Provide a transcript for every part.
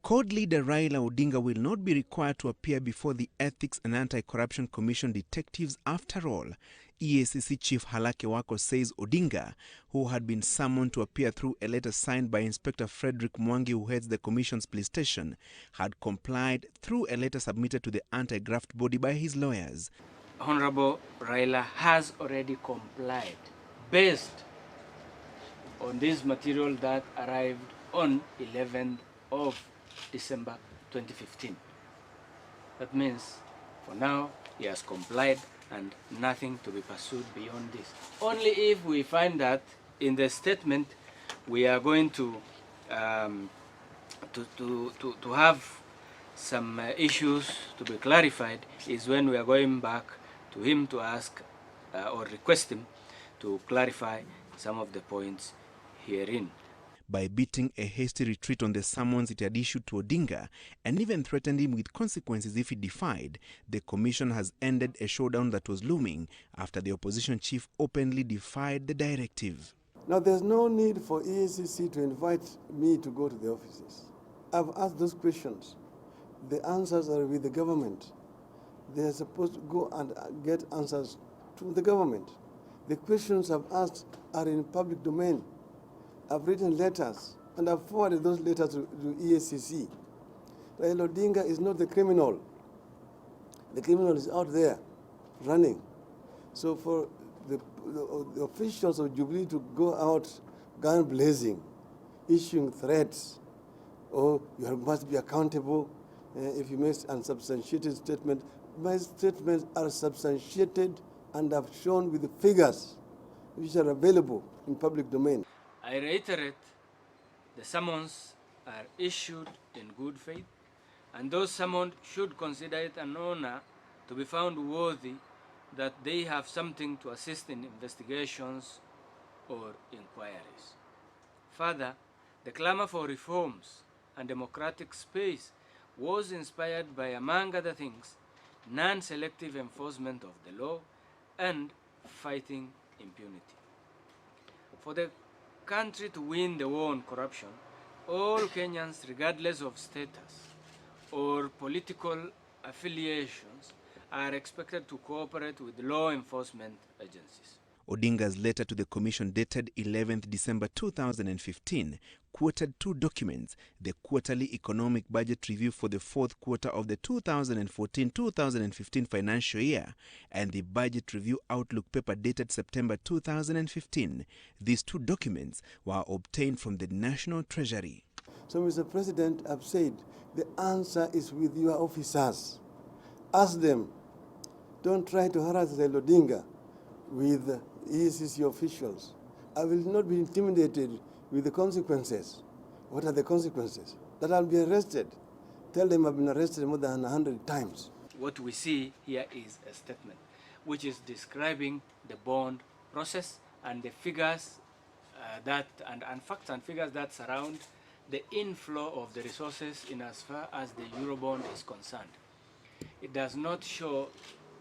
CORD leader Raila Odinga will not be required to appear before the Ethics and Anti-Corruption Commission detectives after all. EACC Chief Halake says Odinga, who had been summoned to appear through a letter signed by Inspector Frederick Mwangi, who heads the Commission's police station, had complied through a letter submitted to the anti-graft body by his lawyers. Honorable Raila has already complied based on this material that arrived on 11th of December 2015. That means for now he has complied and nothing to be pursued beyond this. Only if we find that in the statement we are going to have some issues to be clarified is when we are going back to him to ask or request him to clarify some of the points herein. By beating a hasty retreat on the summons it had issued to Odinga and even threatened him with consequences if he defied, the commission has ended a showdown that was looming after the opposition chief openly defied the directive. Now, there's no need for EACC to invite me to go to the offices. I've asked those questions. The answers are with the government. They are supposed to go and get answers to the government. The questions I've asked are in public domain. I've written letters, and I've forwarded those letters to EACC. Raila Odinga is not the criminal. The criminal is out there, running. So for the officials of Jubilee to go out gun blazing, issuing threats, or you must be accountable if you make unsubstantiated statement. My statements are substantiated and I've shown with the figures which are available in public domain. I reiterate, the summons are issued in good faith, and those summoned should consider it an honor to be found worthy that they have something to assist in investigations or inquiries. Further, the clamor for reforms and democratic space was inspired by, among other things, non-selective enforcement of the law and fighting impunity. For the country to win the war on corruption, all Kenyans, regardless of status or political affiliations, are expected to cooperate with law enforcement agencies. Odinga's letter to the commission dated 11th December 2015 quoted two documents: the Quarterly Economic Budget Review for the fourth quarter of the 2014-2015 financial year and the Budget Review Outlook paper dated September 2015. These two documents were obtained from the National Treasury. So, Mr. President, I've said the answer is with your officers. Ask them. Don't try to harass Raila Odinga with EACC officials. I will not be intimidated with the consequences. What are the consequences? That I'll be arrested. Tell them I've been arrested more than 100 times. What we see here is a statement which is describing the bond process and the figures and facts and figures that surround the inflow of the resources in as far as the Eurobond is concerned. It does not show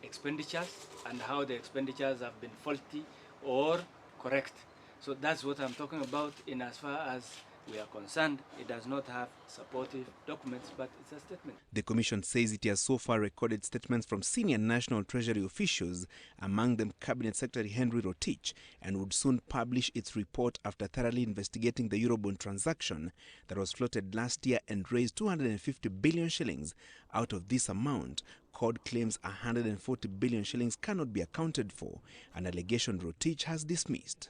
expenditures and how the expenditures have been faulty or correct. So that's what I'm talking about. In as far as we are concerned, it does not have supportive documents, but it's a statement. The Commission says it has so far recorded statements from senior National Treasury officials, among them Cabinet Secretary Henry Rotich, and would soon publish its report after thoroughly investigating the Eurobond transaction that was floated last year and raised 250 billion shillings. Out of this amount, CORD claims 140 billion shillings cannot be accounted for, an allegation Rotich has dismissed.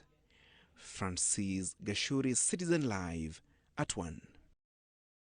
Francis Gashuri, Citizen Live at 1.